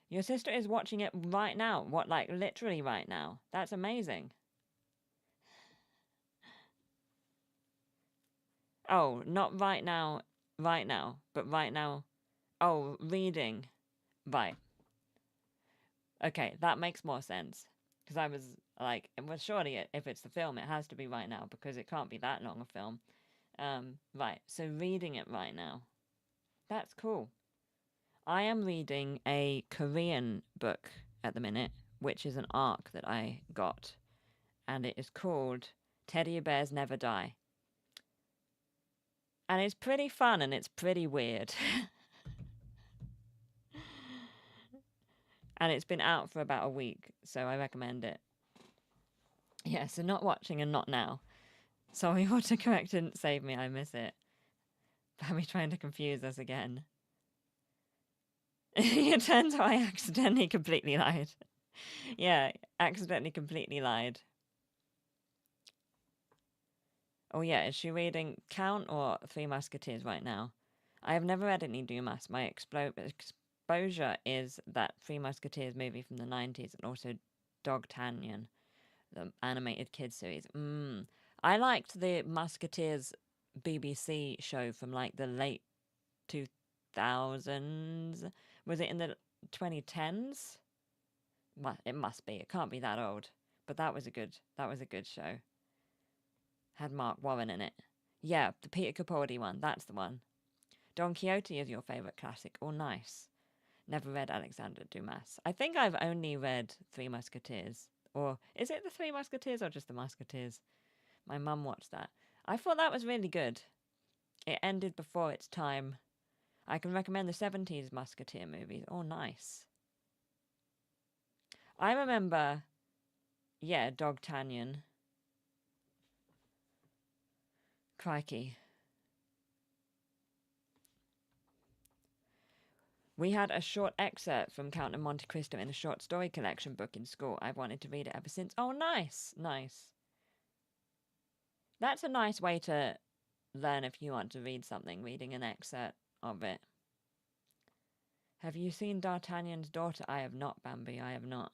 S1: Your sister is watching it right now. What, like literally right now? That's amazing. Oh, not right now, but right now. Oh, reading. Right. Okay, that makes more sense. Because I was like, well, surely if it's the film, it has to be right now because it can't be that long a film. Right, so reading it right now. That's cool. I am reading a Korean book at the minute, which is an arc that I got, and it is called Teddy Bears Never Die. And it's pretty fun and it's pretty weird. And it's been out for about a week, so I recommend it. Yeah, so not watching and not now. Sorry, autocorrect didn't save me, I miss it. Bambi trying to confuse us again. It turns out I accidentally completely lied. Yeah, accidentally completely lied. Oh yeah, is she reading Count or Three Musketeers right now? I have never read any Dumas. My exposure is that Three Musketeers movie from the 90s and also Dogtanian, the animated kids series. I liked the Musketeers BBC show from like the late 2000s. Was it in the 2010s? Well, it must be. It can't be that old. But that was a good show. Had Mark Warren in it. Yeah, the Peter Capaldi one. That's the one. Don Quixote is your favourite classic. Oh, nice. Never read Alexander Dumas. I think I've only read Three Musketeers. Or is it the Three Musketeers or just the Musketeers? My mum watched that. I thought that was really good. It ended before its time. I can recommend the 70s Musketeer movies. Oh, nice. I remember, yeah, Dogtanian. Crikey. We had a short excerpt from Count of Monte Cristo in a short story collection book in school. I've wanted to read it ever since. Oh, nice. That's a nice way to learn if you want to read something, reading an excerpt of it. Have you seen D'Artagnan's Daughter? I have not, Bambi. I have not.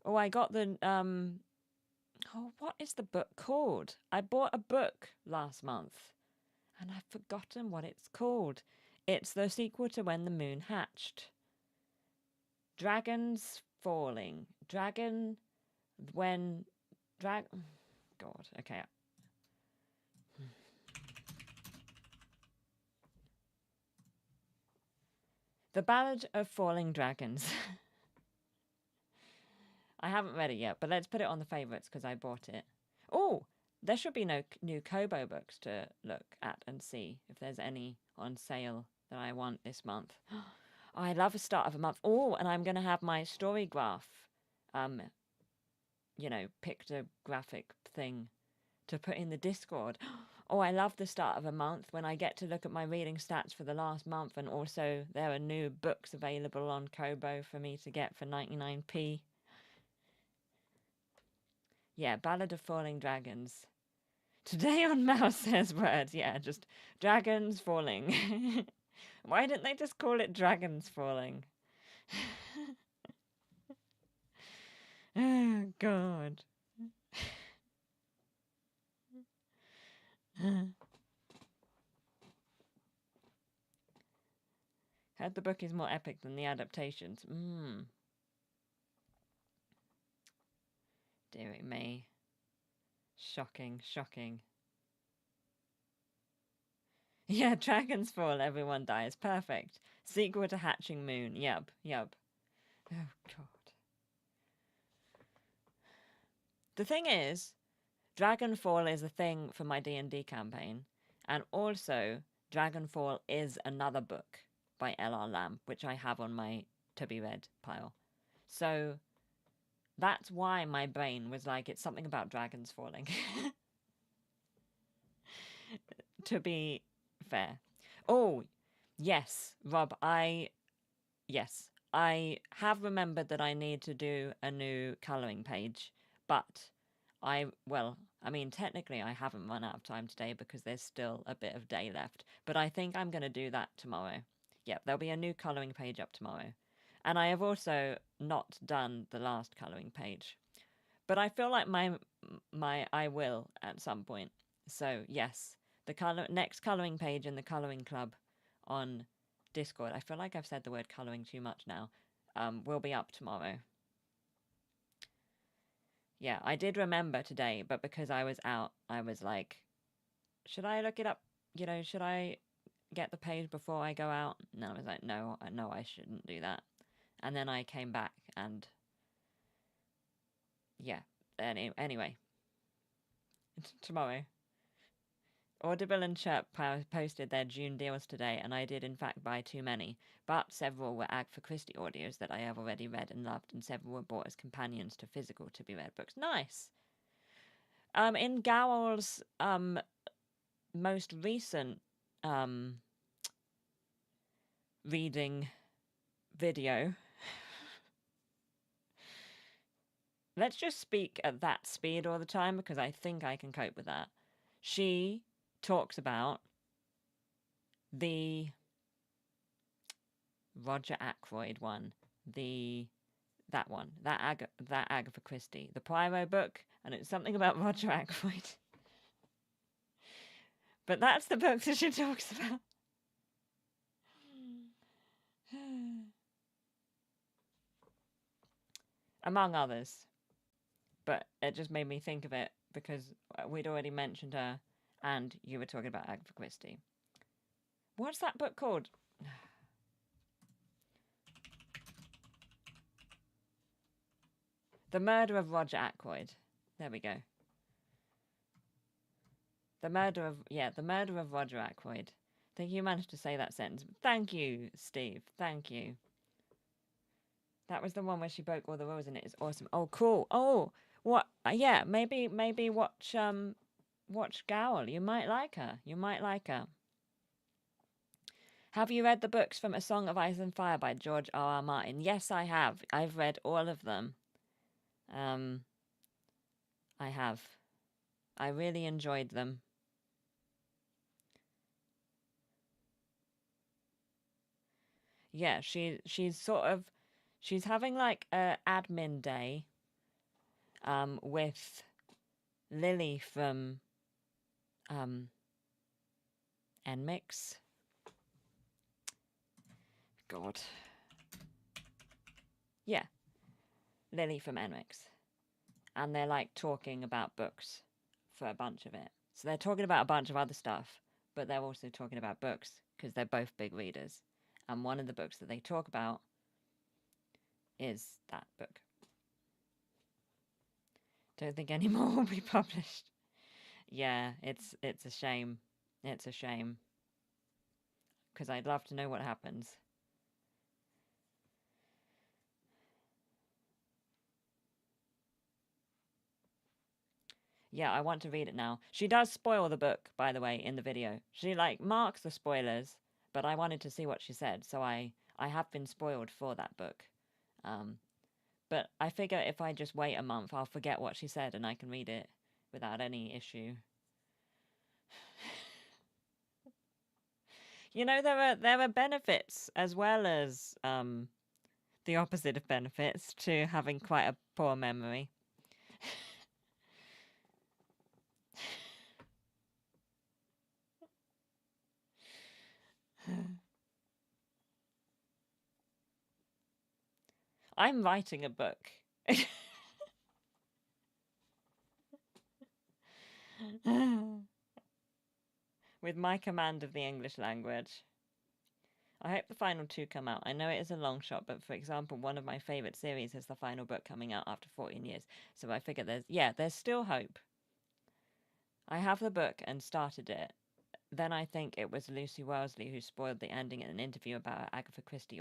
S1: Oh, I got the oh, what is the book called? I bought a book last month and I've forgotten what it's called. It's the sequel to When the Moon Hatched. Dragons Falling. God, okay. The Ballad of Falling Dragons. I haven't read it yet, but let's put it on the favourites because I bought it. Oh, there should be no new Kobo books to look at and see if there's any on sale that I want this month. Oh, I love a start of a month. Oh, and I'm going to have my Storygraph pictographic thing to put in the Discord. Oh, I love the start of a month when I get to look at my reading stats for the last month, and also there are new books available on Kobo for me to get for 99p. Yeah, Ballad of Falling Dragons. Today on Mouse Says Words, yeah, just dragons falling. Why didn't they just call it dragons falling? Oh, God. Heard the book is more epic than the adaptations. Dearie me. Shocking, shocking. Yeah, dragons fall, everyone dies. Perfect. Sequel to Hatching Moon. Yup. Oh, God. The thing is, Dragonfall is a thing for my D&D campaign, and also Dragonfall is another book by L.R. Lamb, which I have on my to-be-read pile. So that's why my brain was like, it's something about dragons falling. To be fair. Oh, yes, Rob, I have remembered that I need to do a new colouring page, but technically I haven't run out of time today because there's still a bit of day left, but I think I'm going to do that tomorrow. Yep, there'll be a new colouring page up tomorrow. And I have also not done the last colouring page, but I feel like I will at some point. So yes, the next colouring page in the colouring club on Discord, I feel like I've said the word colouring too much now, will be up tomorrow. Yeah, I did remember today, but because I was out, I was like, should I look it up? Should I get the page before I go out? And I was like, no, I shouldn't do that. And then I came back and yeah, anyway, tomorrow. Audible and Chirp posted their June deals today, and I did in fact buy too many, but several were Agatha Christie audios that I have already read and loved, and several were bought as companions to physical to-be-read books. Nice! In Gowell's most recent reading video, let's just speak at that speed all the time because I think I can cope with that. She talks about the Roger Ackroyd one, that Agatha Christie, the Poirot book, and it's something about Roger Ackroyd. But that's the book that she talks about. Among others. But it just made me think of it because we'd already mentioned her and you were talking about Agatha Christie. What's that book called? The Murder of Roger Ackroyd. There we go. The Murder of Roger Ackroyd. I think you managed to say that sentence. Thank you, Steve. Thank you. That was the one where she broke all the rules and it is awesome. Oh, cool. Oh, what? Yeah, maybe watch Gowell. You might like her. Have you read the books from A Song of Ice and Fire by George R.R. Martin? Yes, I have. I've read all of them. I have. I really enjoyed them. Yeah, she's having like a admin day with Lily from NMIX. God. Yeah. Lily from NMIX. And they're like talking about books for a bunch of it. So they're talking about a bunch of other stuff, but they're also talking about books because they're both big readers. And one of the books that they talk about is that book. Don't think any more will be published. Yeah, it's a shame. It's a shame. Because I'd love to know what happens. Yeah, I want to read it now. She does spoil the book, by the way, in the video. She like marks the spoilers, but I wanted to see what she said, so I have been spoiled for that book. But I figure if I just wait a month, I'll forget what she said and I can read it without any issue. You know, there are benefits as well as the opposite of benefits to having quite a poor memory. I'm writing a book. With my command of the English language. I hope the final 2 come out. I know it is a long shot, but for example, one of my favourite series has the final book coming out after 14 years. So I figure there's still hope. I have the book and started it. Then I think it was Lucy Wellesley who spoiled the ending in an interview about Agatha Christie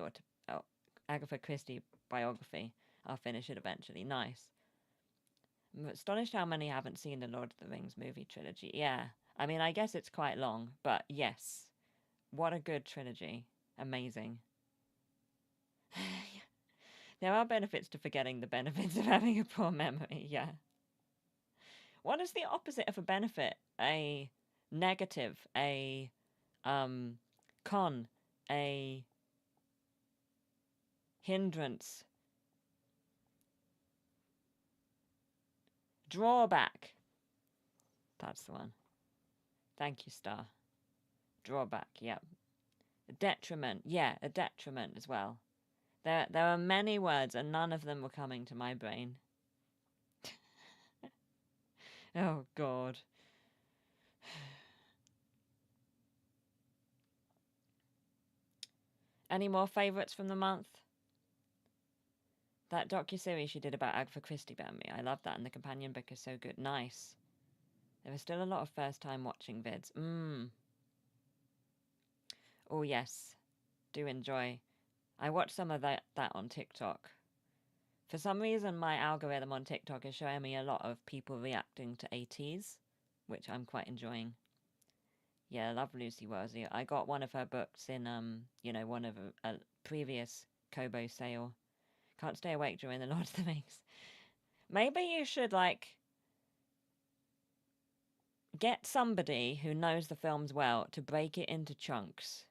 S1: Agatha Christie biography. I'll finish it eventually. Nice. I'm astonished how many haven't seen the Lord of the Rings movie trilogy. Yeah. I mean, I guess it's quite long, but yes. What a good trilogy. Amazing. There are benefits to forgetting the benefits of having a poor memory, yeah. What is the opposite of a benefit? A negative, a con, a hindrance, drawback. That's the one. Thank you, Star. Drawback, yep. A detriment, yeah, a detriment as well. There are many words and none of them were coming to my brain. Oh, God. Any more favourites from the month? That docuseries she did about Agatha Christie about me. I love that, and the companion book is so good. Nice. There are still a lot of first-time watching vids. Oh, yes. Do enjoy. I watch some of that on TikTok. For some reason, my algorithm on TikTok is showing me a lot of people reacting to ATs, which I'm quite enjoying. Yeah, I love Lucy Wellesley. I got one of her books in, one of a previous Kobo sale. Can't stay awake during the Lord of the Rings. Maybe you should, get somebody who knows the films well to break it into chunks.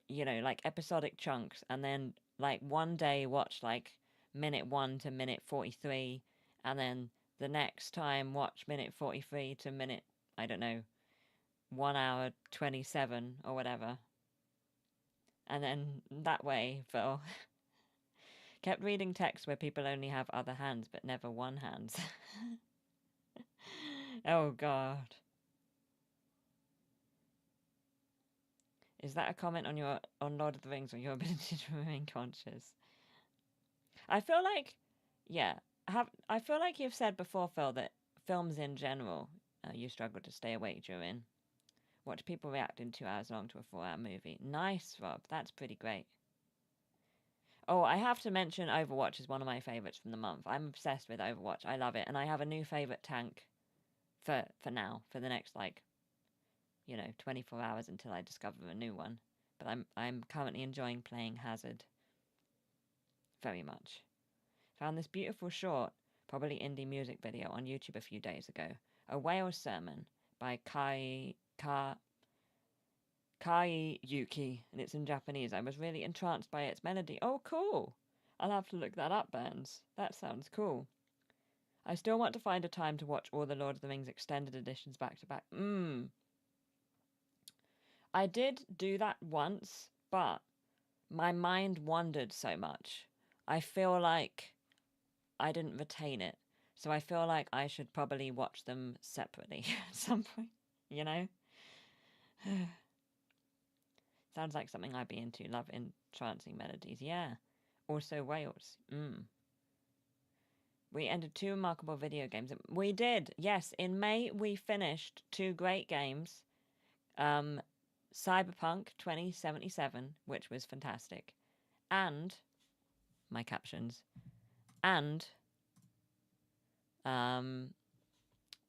S1: Like episodic chunks, and then, one day watch, minute 1 to minute 43, and then the next time watch minute 43 to minute, I don't know, 1 hour 27 or whatever. And then that way, Phil kept reading text where people only have other hands but never one hands. Oh, God. Is that a comment on Lord of the Rings or your ability to remain conscious? I feel like, I feel like you've said before, Phil, that films in general, you struggle to stay awake during. Watch people react in 2 hours long to a 4-hour movie. Nice, Rob. That's pretty great. Oh, I have to mention Overwatch is one of my favourites from the month. I'm obsessed with Overwatch. I love it. And I have a new favourite tank for now, for the next, 24 hours until I discover a new one. But I'm currently enjoying playing Hazard very much. Found this beautiful short, probably indie music video on YouTube a few days ago. A Whale Sermon by Kai Yuki, and it's in Japanese. I was really entranced by its melody. Oh, cool! I'll have to look that up, Burns. That sounds cool. I still want to find a time to watch all the Lord of the Rings extended editions back to back. I did do that once, but my mind wandered so much. I feel like I didn't retain it. So I feel like I should probably watch them separately at some point, you know? Sounds like something I'd be into. Love entrancing melodies. Yeah. Also whales. We ended 2 remarkable video games. We did. Yes. In May, we finished 2 great games. Cyberpunk 2077, which was fantastic. And my captions. And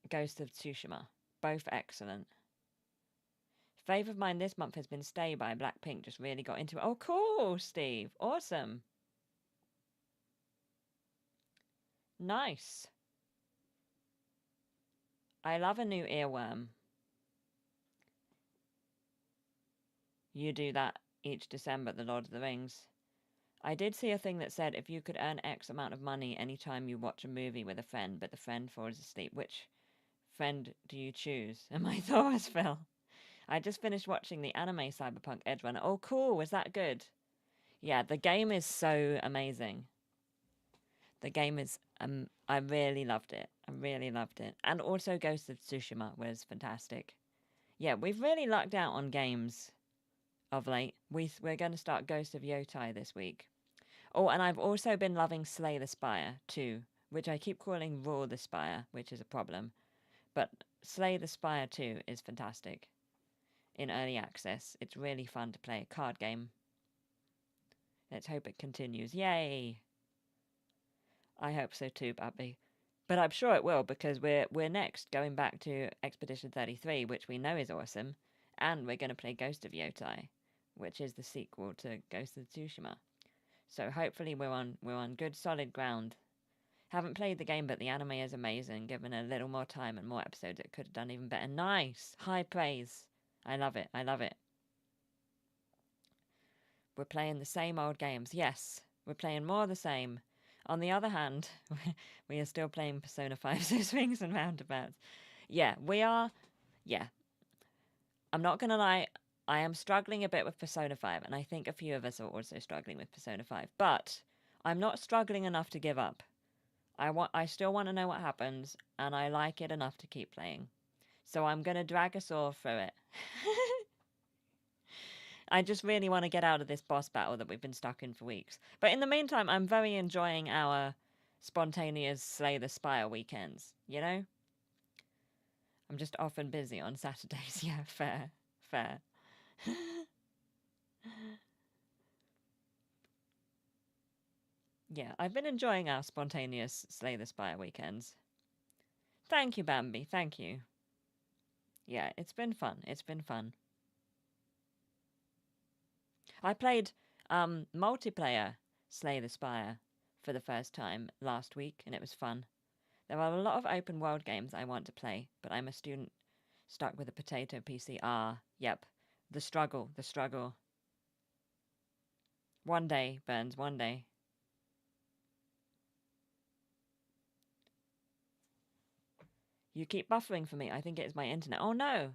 S1: Ghost of Tsushima. Both excellent. Fave of mine this month has been Stay by Blackpink. Just really got into it. Oh, cool, Steve. Awesome. Nice. I love a new earworm. You do that each December, The Lord of the Rings. I did see a thing that said if you could earn X amount of money anytime you watch a movie with a friend, but the friend falls asleep, which friend do you choose? And my thought was Phil. I just finished watching the anime Cyberpunk Edgerunner. Oh, cool. Was that good? Yeah, the game is so amazing. The game is, I really loved it. I really loved it. And also Ghost of Tsushima was fantastic. Yeah, we've really lucked out on games of late. We're going to start Ghost of Yotai this week. Oh, and I've also been loving Slay the Spire too, which I keep calling Roar the Spire, which is a problem. But Slay the Spire 2 is fantastic. In early access, it's really fun to play. A card game. Let's hope it continues. Yay! I hope so too, Babby. But I'm sure it will, because we're next going back to Expedition 33, which we know is awesome, and we're going to play Ghost of Yotai, which is the sequel to Ghost of Tsushima. So hopefully we're on good solid ground. Haven't played the game, but the anime is amazing. Given a little more time and more episodes, it could have done even better. Nice! High praise. I love it. I love it. We're playing the same old games. Yes, we're playing more of the same. On the other hand, we are still playing Persona 5, so swings and roundabouts. Yeah, we are. Yeah. I'm not going to lie. I am struggling a bit with Persona 5, and I think a few of us are also struggling with Persona 5. But I'm not struggling enough to give up. I still want to know what happens, and I like it enough to keep playing. So I'm going to drag us all through it. I just really want to get out of this boss battle that we've been stuck in for weeks. But in the meantime, I'm very enjoying our spontaneous Slay the Spire weekends, you know? I'm just often busy on Saturdays. Yeah, fair. Fair. Yeah, I've been enjoying our spontaneous Slay the Spire weekends. Thank you, Bambi. Thank you. Yeah, it's been fun. It's been fun. I played multiplayer Slay the Spire for the first time last week, and it was fun. There are a lot of open world games I want to play, but I'm a student stuck with a potato PC. Ah, yep. The struggle, the struggle. One day, Burns, one day. You keep buffering for me. I think it is my internet. Oh no!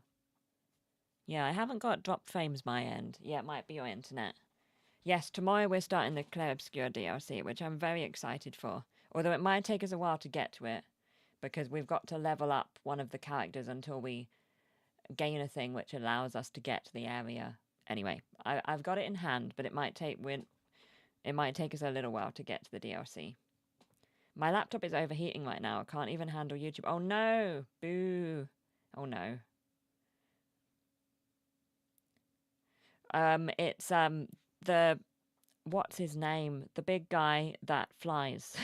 S1: Yeah, I haven't got dropped frames my end. Yeah, it might be your internet. Yes, tomorrow we're starting the Claire Obscure DLC, which I'm very excited for. Although it might take us a while to get to it, because we've got to level up one of the characters until we gain a thing which allows us to get to the area. Anyway, I've got it in hand, but it might take us a little while to get to the DLC. My laptop is overheating right now. I can't even handle YouTube. Oh no! Boo! Oh no. It's the what's his name? The big guy that flies.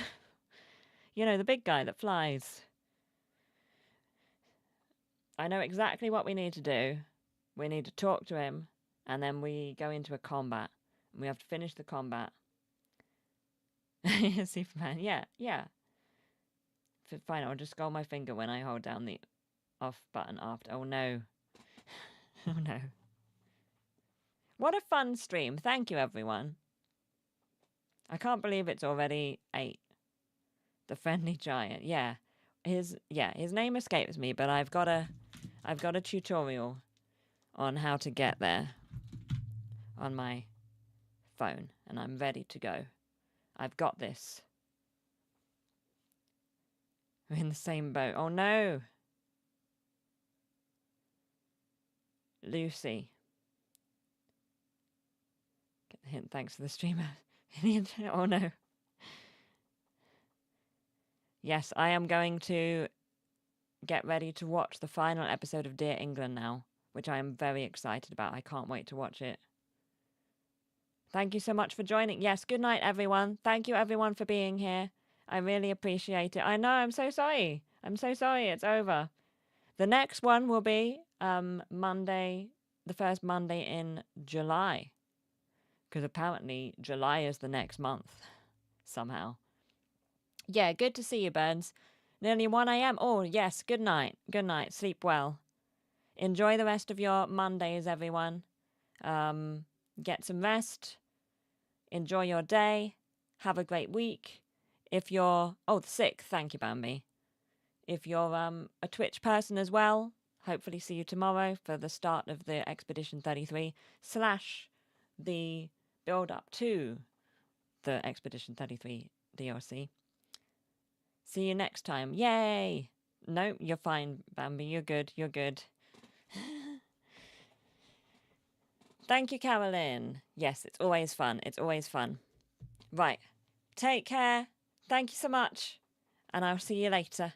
S1: You know, the big guy that flies. I know exactly what we need to do. We need to talk to him, and then we go into a combat. And we have to finish the combat. Superman, yeah, yeah. Fine, I'll just scroll my finger when I hold down the off button after. Oh no. Oh no. What a fun stream. Thank you, everyone. I can't believe it's already 8. The friendly giant. Yeah. His name escapes me, but I've got a tutorial on how to get there on my phone, and I'm ready to go. I've got this. We're in the same boat. Oh no! Lucy. Get the hint, thanks to the streamer. Oh no. Yes, I am going to get ready to watch the final episode of Dear England now, which I am very excited about. I can't wait to watch it. Thank you so much for joining. Yes, good night, everyone. Thank you, everyone, for being here. I really appreciate it. I know, I'm so sorry. I'm so sorry it's over. The next one will be Monday, the first Monday in July. Because apparently July is the next month. Somehow. Yeah, good to see you, birds. Nearly 1 a.m. Oh, yes, good night. Good night. Sleep well. Enjoy the rest of your Mondays, everyone. Get some rest. Enjoy your day. Have a great week. If you're... Oh, sick. Thank you, Bambi. If you're a Twitch person as well, hopefully see you tomorrow for the start of the Expedition 33 / the build-up to the Expedition 33 DLC. See you next time. Yay! No, you're fine, Bambi. You're good. You're good. Thank you, Carolyn. Yes, it's always fun. It's always fun. Right. Take care. Thank you so much. And I'll see you later.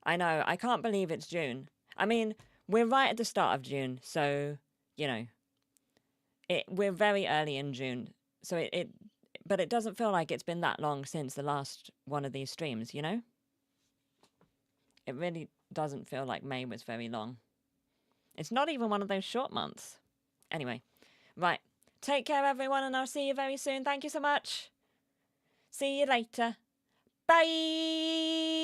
S1: I know. I can't believe it's June. I mean, we're right at the start of June, so, you know. We're very early in June. So but it doesn't feel like it's been that long since the last one of these streams, you know? It really doesn't feel like May was very long. It's not even one of those short months. Anyway, right. Take care, everyone, and I'll see you very soon. Thank you so much. See you later. Bye!